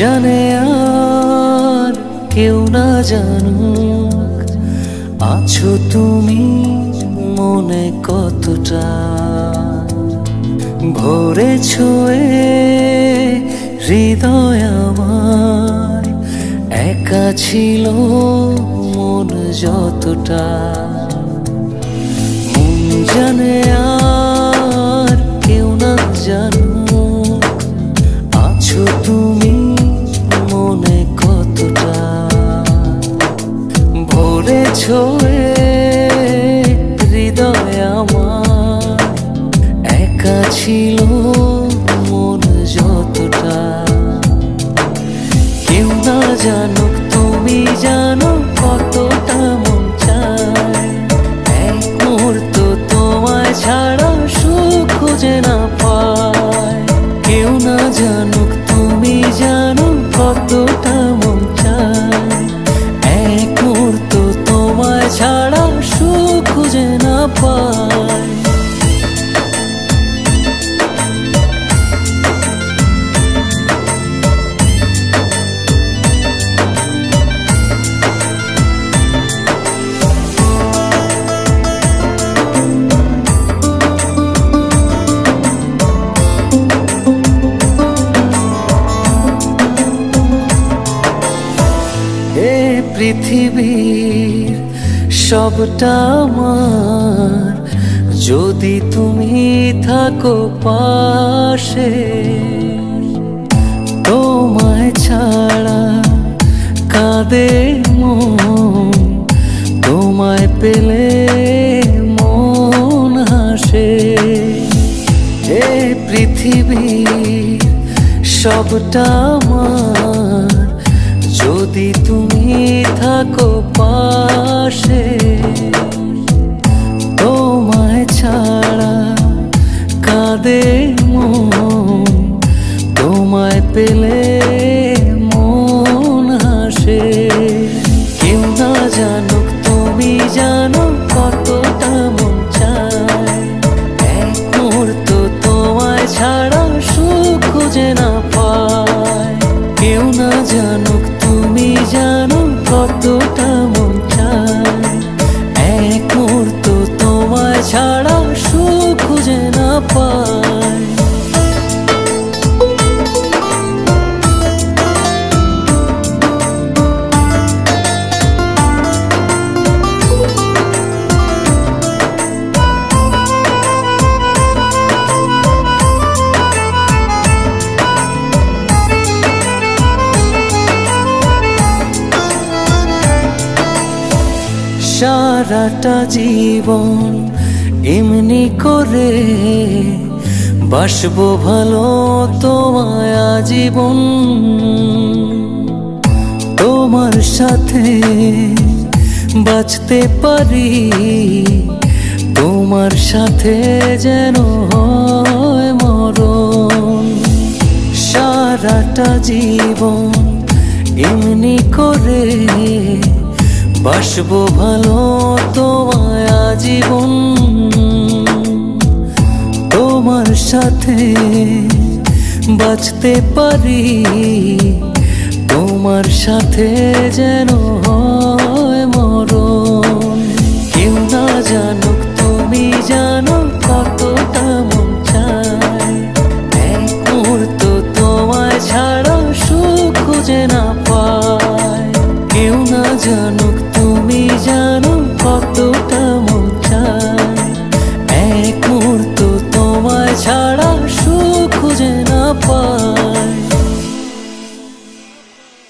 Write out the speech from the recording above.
জানে আর কেউ না জানুক, আছো তুমি মনে কতটা। ভরেছো হৃদয় আমার, একা ছিল মন যতটা। মন জানে আর কেউ না জানুক, আছো তুমি মনে কতটা। ভরেছো হৃদয় আমার, একা ছিল মন যতটা। কেউ না জানুক তুমি জানো কতটা মন চায়। এক মুহূর্ত তোমায় ছাড়া সুখ খুঁজে না পায়। কেউ না জানুক তুমি জানো কতটা মন চায়। এক মুহূর্ত তোমায় ছাড়া সুখ খুঁজে না পায়। পৃথিবীর সবটা আমার, যদি তুমি থাকো পাশে। তোমায় ছাড়া কাঁদে মন, তোমায় পেলে মন হাসে। এ পৃথিবীর সবটা আমার, যদি তুমি থাকো পাশে। তোমায় ছাড়া কাঁদে মন, তোমায় পেলে মন হাসে। কেউ না জানুক তুমি জানো কতটা মন চায়। এক মুহূর্ত তোমায় ছাড়া সুখ খুঁজে না পায়। কেউ না জানুক তুমি জানো কতটা মন চায়। এক মুহূর্ত তোমায় ছাড়া সুখ খুঁজে না পায়। সারাটা জীবন এমনি করে বাসবো ভালো তোমায় আজীবন। তোমার সাথে বাঁচতে পারি, তোমার সাথে যেন হয় মরণ। সারাটা জীবন এমনি করে বাসবো ভালো তোমায় আজীবন। তোমার সাথে বাঁচতে পারি, তোমার সাথে যেন হয় মরণ। কেউ না জানুক তুমি জানো কতটা মন চায়। এক মুহূর্ত তোমায় ছাড়া সুখ খুঁজে না পায়। কেউ না জানুক তুমি জানো কতটা